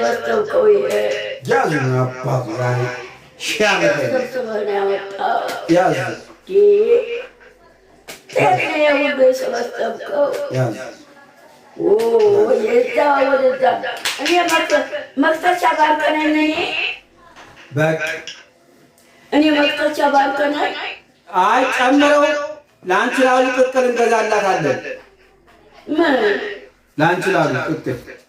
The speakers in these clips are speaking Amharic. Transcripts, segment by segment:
የሰበሰብከው ያዝና አባቱ ዛሬ ሻመተ ሰብስበህ ነው ያመጣው። ያዝ ጤፍ ነው የሁሉ የሰበሰብከው። ያዝ የዛ ወደዛ እኔ መክተቻ ባንክ ነኝ። በቃ እኔ መክተቻ ባንክ ነኝ። አይ ጨምረው ለአንቺ ላሉ ቅቅል እንገዛላታለን። ምን ለአንቺ ላሉ ቅቅል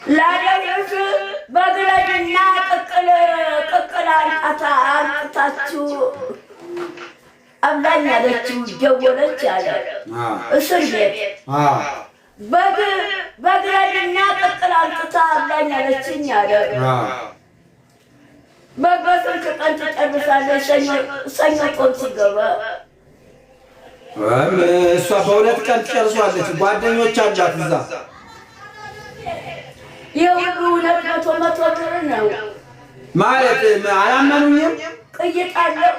ላደርስ በግረድና ቅቅል አንጣታችሁ አብላኝ አለችው። ደወለች አለ እስር ቤት በግረድና ቅቅል አንጥታ አብላኝ አለችኝ አለ። በስንት ቀን ትጨርሳለች? ሰኞ ቆም ሲገባ እሷ በሁለት ቀን ትጨርሷለች። ጓደኞች አሏት እዛ። የሁሉ 200 ብር ነው ማለት አላመኑኝም። ቅይጥ አለው።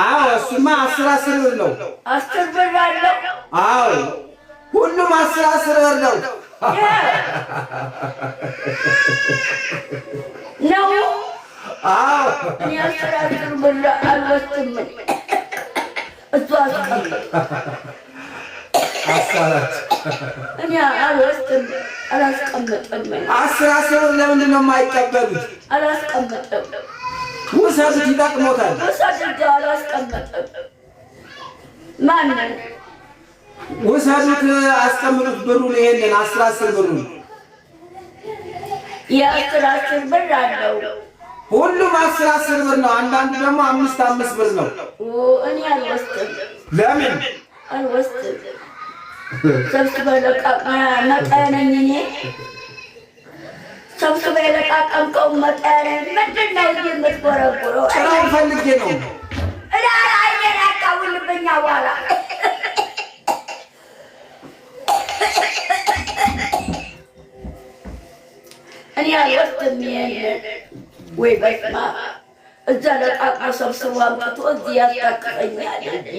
አዎ እሱማ 10 ብር ነው። 10 ብር አለው። አዎ ሁሉም 10 ብር ነው ነው። አዎ እኔ 10 ብር አልወስድም። እሱ አሳላት እኔ አልወስድም፣ አላስቀምጥም። 10 ብር ለምንድን ነው የማይቀበሉት? አላስቀምጥም። ውሰዱት፣ ይጠቅሞታል። ውሰዱት፣ አላስቀምጥም። ማንን ውሰዱት፣ አስቀምጡት። ብሩን ይሄንን 10 ብሩን የ10 ብር አለው። ሁሉም 10 ብር ነው። አንዳንዱ ደግሞ 5 ብር ነው። እኔ አልወስድም። ለምን አልወስድም? ሰብስበህ ለቃቅመህ መጣያ ነኝ እኔ። ሰብስበህ የለቃቀምከው መጣያ ነኝ። ምንድን ነው እዚህ የምትጎረጉረው? ስራውን ፈልጌ ነው። አይኔን አቃውልብኛ በኋላ እኔ አልወስድም ይሄንን። ወይ በስመ አብ! እዛ ለቃቅሞ ሰብስቦ አምጥቶ እዚህ ያስታቅፈኛል እንጂ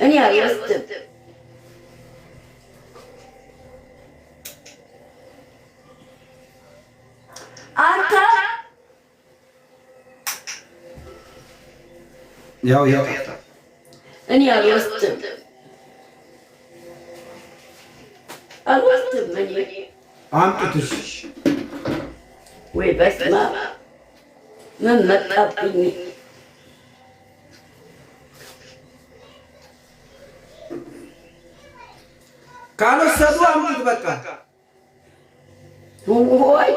እኔ አልወስድም። አንተ ያው እኔ አልወስድም እኔ አምጡትሽ። ወይ በስመ አብ! ምን መጣብኝ? ካልወሰዱ አምጡት በቃ። ወይ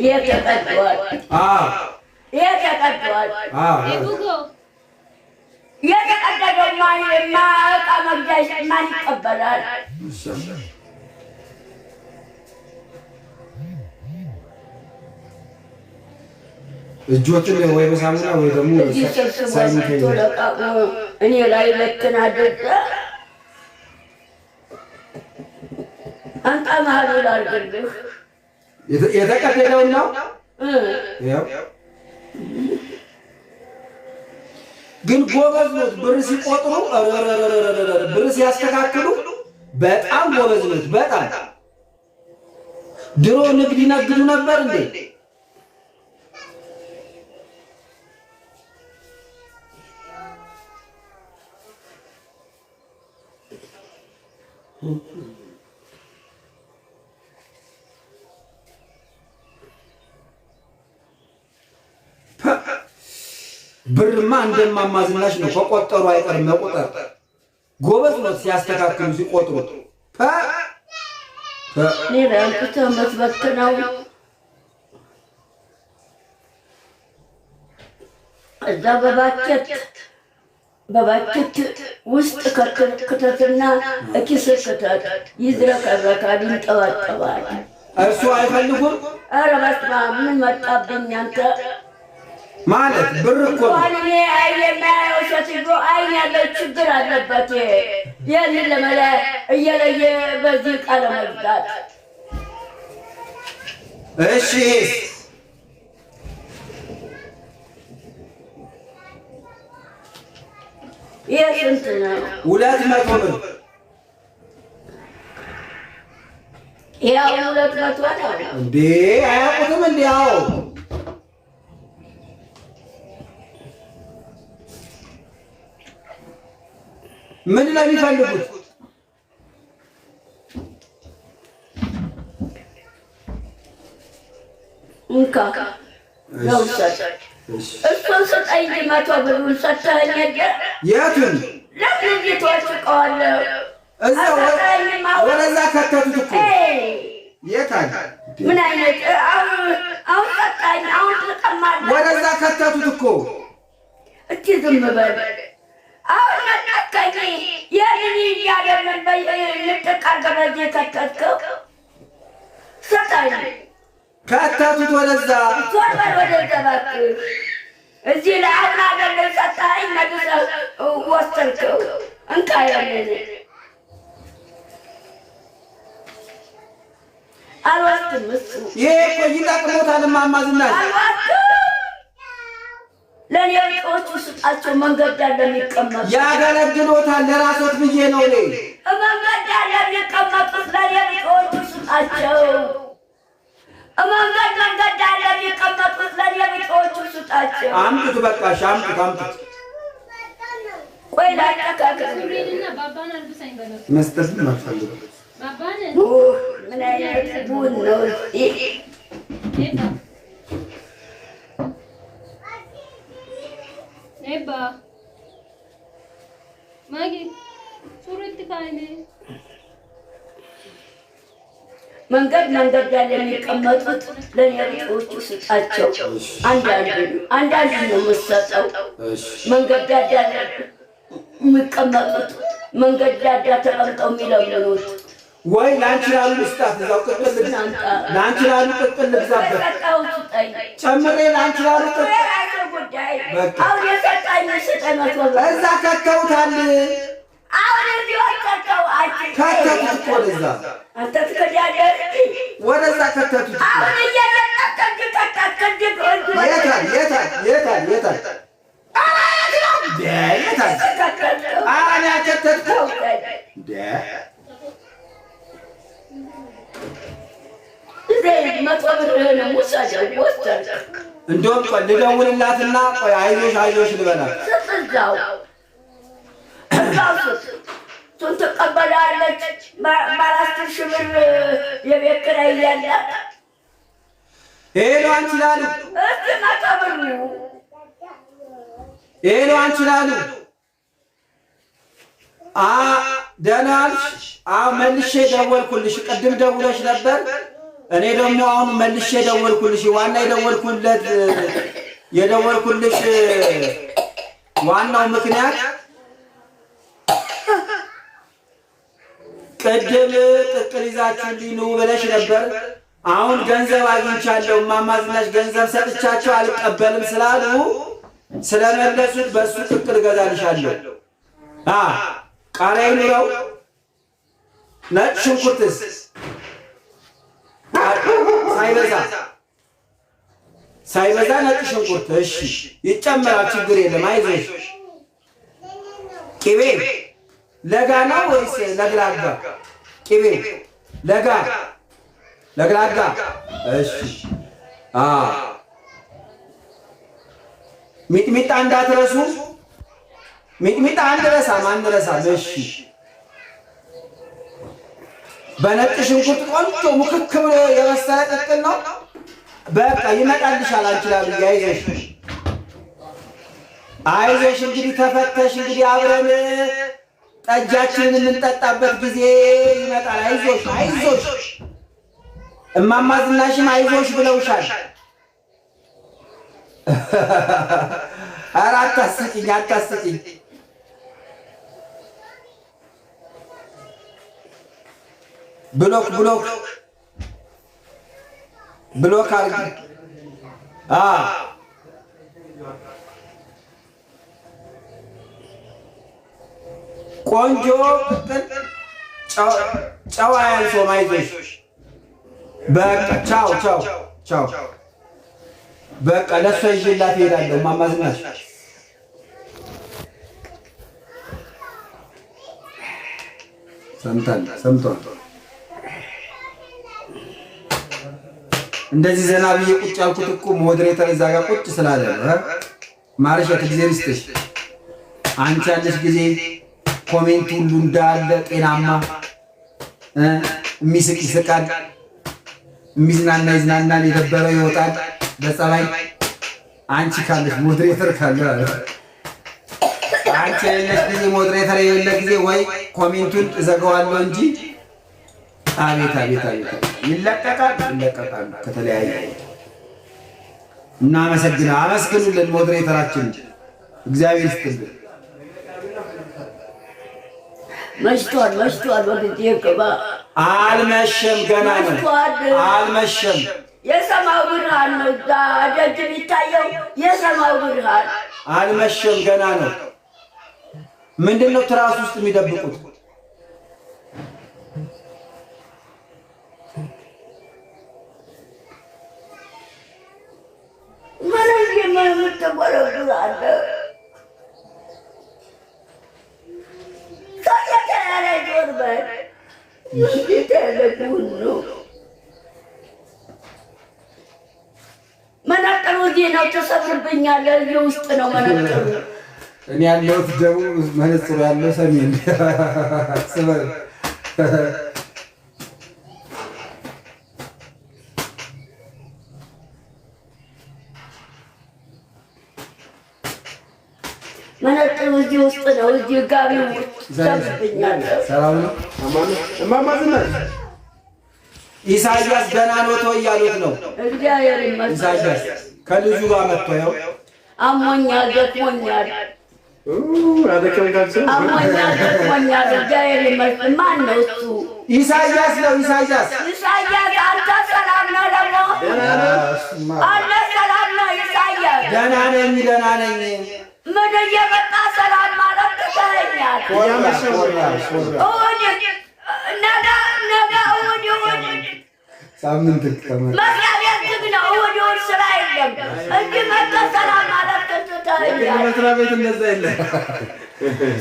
የተቀዷል። የተቀደደው ዕቃ መግዣ ማን ይቀበላል? እጆችን ወይ በሳሙና ወይ ደግሞ እኔ ላይ ለክን አድርገ አንተ መሀሉ ላድርግልህ። የተቀደደውን ነው። ግን ጎበዝ ነው። ብር ሲቆጥሩ ብር ሲያስተካክሉ በጣም ጎበዝ ነው። በጣም ድሮ ንግድ ይነግዱ ነበር እንዴ? ብርማ እንደማማዝናሽ ነው። ከቆጠሩ አይቀርም መቆጠር። ጎበዝ ነው ሲያስተካክሉ ሲቆጥሩ። ሌላ የምትበትነው እዛ በባኬት ውስጥ ክተትና እኪስ ክተት ይዝረከረካል፣ ይንጠባጠባል። እርሱ አይፈልጉም። ኧረ በስመ አብ! ምን መጣብኝ አንተ ማለት ብር እኮ ነው። እኔ የሚያየው ሴትዮ አይን ያለው ችግር አለበት። ይህንን ለመለ እየለየ በዚህ ዕቃ ለመግዛት እሺ የስንት ነው? 200 ብር። ያው 200 ነው እንዴ? አያውቁትም እንዴ? አዎ ምን ነው የሚፈልጉት? እንካ ነው ሰጣች። እሱን ስጠኝ 100 ብሩን ሰጥተኸኝ አይደል? የቱን? ለምን ትወጭቀዋለህ? እዛ ወደዛ ከተቱት እኮ። የት አለ? ምን አይነት አሁን ሰጣኝ፣ አሁን ትቀማለህ። ወደዛ ከተቱት እኮ። እስኪ ዝም በል። አሁን መጣከኝ የምን እያደረግን በልጥቃል ገበዜ ከተትከው ሰጣኝ። ከተቱት ወደዛ። ዞር በል ወደዛ እባክህ። እዚህ ላይ አሁን አይደለም ሰጣኸኝ መልሰህ ወሰድከው። እንካ ያለን አልወስድም። እሱ ይሄ እኮ ይጠቅሞታል እማማ ዝናሽ። ለእኔ ቢጤዎቹ ስጣቸው። መንገድ ዳር ለሚቀመጡ ያገለግሎታል። ለራሶት ብዬ ነው እኔ። መንገድ ዳር ለሚቀመጡት ለእኔ ቢጤዎቹ ስጣቸው። መንገድ ዳር ለሚቀመጡት ለእኔ ቢጤዎቹ ስጣቸው። አምጡት፣ በቃሽ፣ አምጡት። ቆይ ላጨካክል መስጠት ማፈልግ ምን አይነት ቡን ነው? መንገድ ዳር የሚቀመጡት ለእኔ ቢጤዎቹ ስጣቸው። አንዳንድ ነው የምትሰጠው። መንገድ ዳር የሚቀመጡት መንገድ ዳር ተቀምጠው የሚለምኑት ወይ ላንቺ ላሉ ስጣት። እዛው ቅጥል ላንቺ ላሉ ቅጥል ልግዛበት ጨምሬ ላንቺ ላሉ ቅጥል አሁን የሰጣኝ ስጠኝ። እዛ ከተውታል። አሁን እዚህ ወጥተው ከተቱት እኮ ወደዛ። አንተ ትከዳለህ። ወደዛ ከተቱት። አሁን እየተጠቀቅ እንደውም ቆይ ልደውልላትና ቆይ አይዞሽ ልበላት። እሱን ትቀበላለች። በ4 ሺህ ብር የቤት ኪራይ እያላት ሄሎ አንቺ ላሉ እስኪ 100 ብር ሄሎ አንቺ ላሉ ደህና ዋልሽ? መልሼ ደወልኩልሽ። ቅድም ደውለሽ ነበር። እኔ ደግሞ አሁን መልሼ ደወልኩልሽ። ዋና የደወልኩልሽ ዋናው ምክንያት ቅድም ቅቅል ይዛችሁልኝ ኑ ብለሽ ነበር። አሁን ገንዘብ አግኝቻለሁ። እማማ ዝናሽ ገንዘብ ሰጥቻቸው አልቀበልም ስላሉ ስለመለሱት በሱ ቅቅል እገዛልሻለሁ። ቃሪያ ይኑረው? ነጭ ሽንኩርትስ? ሳይበዛ ነጭ ሽንኩርት። እሺ ይጨመራል፣ ችግር የለም አይዞሽ። ቅቤ ለጋ ነው ወይስ ለግላጋ? ቅቤ ለግላጋ። እሺ ሚጥሚጣ እንዳትረሱ። ሚጥሚጣ አንረሳም። እሺ በነጭ ሽንኩርት ቆንጆ ሙክክ ብሎ የበሰለ ቅቅል ነው። በቃ ይመጣልሻል። አንችላል። አይዞሽ እንግዲህ ተፈተሽ። እንግዲህ አብረን ጠጃችንን የምንጠጣበት ጊዜ ይመጣል። አይዞሽ። እማማ ዝናሽም አይዞሽ ብለውሻል። ኧረ አታስቂኝ። ብሎክ አድርጊ። ቆንጆ ቅቅል ጨው አያንሶም። አይዞሽ። በቃ ቻው። በቃ ለእሷ ይዤላት እሄዳለሁ። እማማ ዝናሽ ሰምቷል። እንደዚህ ዘና ብዬ ቁጭ ያልኩት እኮ ሞዴሬተር እዛ ጋር ቁጭ ስላለ ማርሸት ጊዜ ልስጥሽ። አንቺ ያለሽ ጊዜ ኮሜንት ሁሉ እንዳለ ጤናማ፣ የሚስቅ ይስቃል፣ የሚዝናና ይዝናናል፣ የደበረው ይወጣል በጸባይ። አንቺ ካለሽ ሞዴሬተር ካለ አንቺ የሌለሽ ጊዜ ሞዴሬተር የሌለ ጊዜ ወይ ኮሜንቱን እዘጋዋለሁ እንጂ አቤት አቤት አቤት ይለቀቃል ከተለያየ። እናመሰግናለን። አመስግኑልን ሞዴሬተራችን እግዚአብሔር ይስጥልን። መሽቷል። በጊዜ ግባ። አልመሸም፣ ገና ነው። አልመሸም። የሰማው ብርሃን ነው እዛ ደጅ የሚታየው የሰማው ብርሃን። አልመሸም፣ ገና ነው። ምንድን ነው ትራስ ውስጥ የሚደብቁት? መነጥሩ እዚህ ነው። ተሰብርብኛለህ። እዚህ ውስጥ ነው መነጥሩ። እኔ ያለሁት ደግሞ መነጽሩ ያለው ሰሜን መነጥሩ እዚህ ውስጥ ነው። እዚህ ጋቢው ተሰብርብኛለህ። ሰላም ነው። እማማ ዝናሽ ኢሳያስ ገና ነው እያሉት ነው። እግዚአብሔር ይመስገን። ኢሳያስ ከልጁ ጋር መጥቶ ያው አሞኛል፣ ደክሞኛል፣ ደክሞኛል። እግዚአብሔር ይመስገን። ማን ነው እሱ? ኢሳያስ ነው። ኢሳያስ አንተ ሰላም ነው? ደግሞ አንተ ሰላም ነው? ኢሳያስ ደህና ነኝ። ምን እየመጣ ሰላም ማለት ትተኸኛል? ነገ እሑድ ሳምንት መስሪያ ቤት ዝግ ነው። እሑድ ስራ የለም። እዚህ መጥተህ ሰላም ማለት ትተኸኛል። መስሪያ ቤት እንደዛ የለም።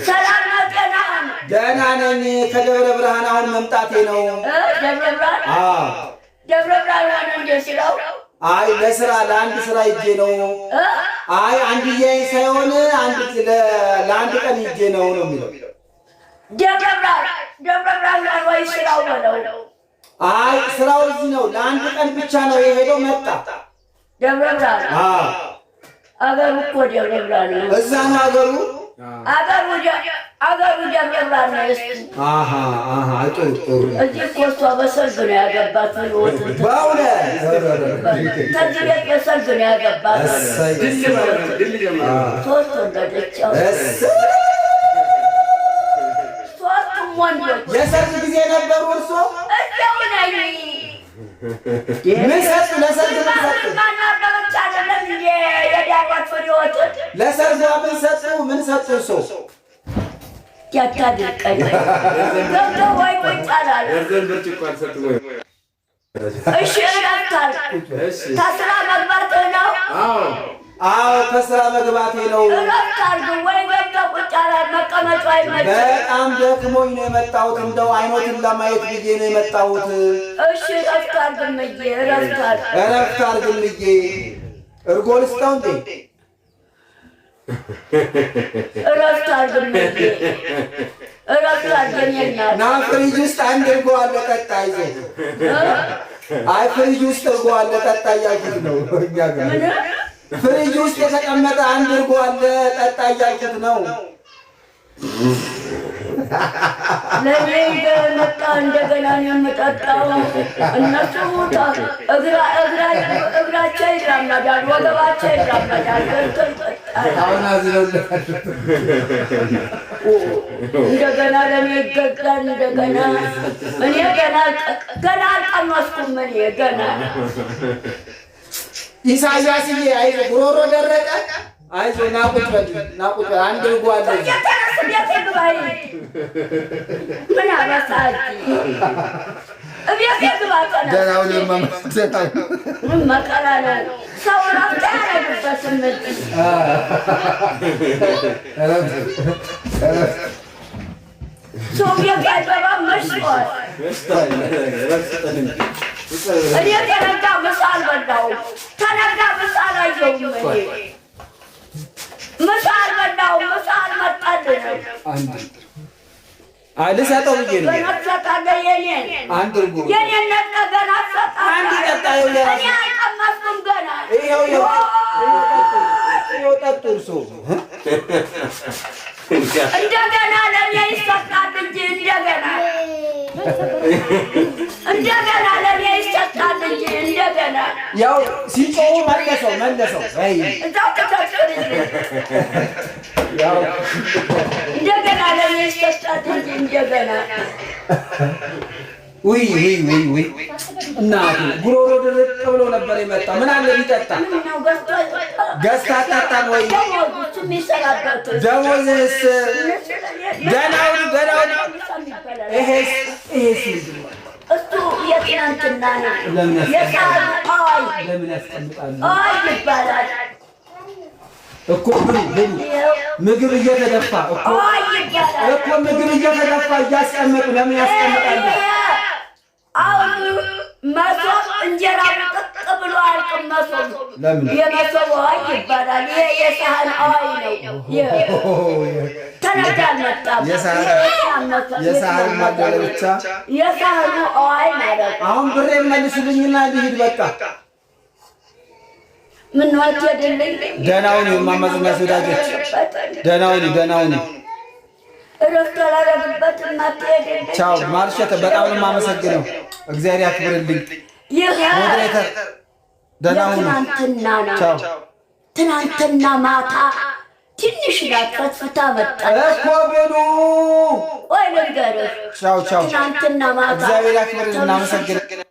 ሰላም ነው? ደህና ነኝ። ከደብረ ብርሃን አሁን መምጣቴ ነው። ደብረ ብርሃን ሆነ እንደ ስራው? አይ ለስራ ለአንድ ስራ ሂጄ ነው። አይ አንድዬ ሳይሆን ለአንድ ቀን ሂጄ ነው የሚለው። ደብረ ብርሃን ወይ ስራው በለው። አይ ስራው እዚህ ነው። ለአንድ ቀን ብቻ ነው የሄደው። መጣ ደብረ ብርሃን። አገሩ እኮ ደብረ ብርሃን ነው። እዛ ነው አገሩ። አገሩ ደብረ ብርሃን ነው። ጥሩ። እዚህ እኮ እሷ በሰርግ ነው ያገባት። በእውነት ከዚህ ቤት በሰርግ ነው ያገባት። ሶስት ወለደች። ሶስቱም ወንዶች። የሰርግ ጊዜ ነበሩ እርሶ? እዚያው ነኝ። ምን ሰጡ? ለሰርግ ምን ሰጡ? ማናገሮች አይደለም እንደ የዳጓት ፍሬዎትን ለሰርጓ ምን ሰጡ እርሶ? ያታድርቀኝ ገብተው ወይ ቁጭ አላለ። እሺ እረፍታል። ከስራ መግባትህ ነው? አዎ ከስራ መግባቴ ነው። እረፍታል ወይ ገብተው ቁጭ አላለ። መቀመጫ አይመችም። በጣም ደክሞኝ ነው የመጣሁት። እንደው አይኖትን ለማየት ብዬ ነው የመጣሁት። እሺ እረፍታል ግምዬ፣ እረፍታል ግምዬ። እርጎ ልስጠው እንዴ? እረፍታል ግምዬ፣ እረፍታል ገኘና ና ፍሪጅ ውስጥ አንድ እርጎ አለ ጠጣ። ይዘህ አይ ፍሪጅ ውስጥ እርጎ አለ ጠጣ እያልኩት ነው። እኛ ጋር ፍሪጅ ውስጥ የተቀመጠ አንድ እርጎ አለ ጠጣ እያልኩት ነው። ለኔ መጣ እንደገና የምጠጣው። እነሱ እግራቸው ይራመዳል፣ ወገባቸው ይራመዳል። እንደገና ለኔ ይገዛል። እንደገና እኔ ገና አልቀመስኩም። እኔ ገና ኢሳያስዬ አይዞህ፣ ጉሮሮ ደረቀ። አይዞህ ና ቁጭ በል አንድ እርጎ አለ። ምን አበሳጭ እቤት ግባ። መከራ ነው። ሰው እረፍት አያደርግበትም። ሰው የጋይበባ መሽቷል። እኔ ተነጋ ምሳ አልበላሁም። ተነጋ ምሳ አላየሁም። እኔ ምሳ አልበላሁም። ምሳ አልመጣልንም። ልሰጠው ብዬ ነው። በነሰጣለህ የኔን አንድ እርጎ የኔን ገና ሰጣለህ። አንድ ጠጣ። እኔ አልቀመስኩም ገና። ይኸው ጠጡ። እርሶ እንደገና ለእኔ ይሰጣል እንጂ እንደገና ለእኔ ይሰጣል እንጂ እንደገና ያው ሲጮሁ መለሰው እዛው ተሰጥቶልኝ እንደገና ለእኔ ይሰጣል እንጂ እንደገና ውይ እናቱ ጉሮሮ ድርቅ ብሎ ነበር የመጣ። ምን አለ ቢጠጣ? ገዝታ አጣጣም ወይ ደሞዝስ? ደህናውን ይሄስ እሱ የትናንትና ነው። ለምን ያስቀምጣሉ ይባላል እኮ ብሉ ምግብ እየተደፋ እኮ ምግብ እየተደፋ እያስቀመጡ ለምን ያስቀምጣሉ? አሁን መሶብ እንጀራ ጥቅ ብሎ አያልቅም። መሶብ የመሶብ አዋይ ይባላል። ይሄ የሳህን አዋይ ነው። ተነጋ አልመጣም። የሳህን ማደረ ብቻ የሳህኑ አዋይ ማለት ነው። አሁን ብሬን መልሱልኝና ልሂድ በቃ። ምን ወጥ የደለኝ ደህናውን የማማዝናሽ ወዳጆች ደህናውን እረፍት አላደረግበት ማትሄድልኝ። ቻው ማርሸት፣ በጣም ነው የማመሰግነው። እግዚአብሔር ያክብርልኝ። ሞዴሬተር ደህናውን ቻው። ትናንትና ማታ ትንሽ ናት ፈትፍታ መጣች እኮ ብሉ። ወይ ልንገርህ፣ ቻው ትናንትና ማታ እግዚአብሔር ያክብርልኝ። እናመሰግናለን።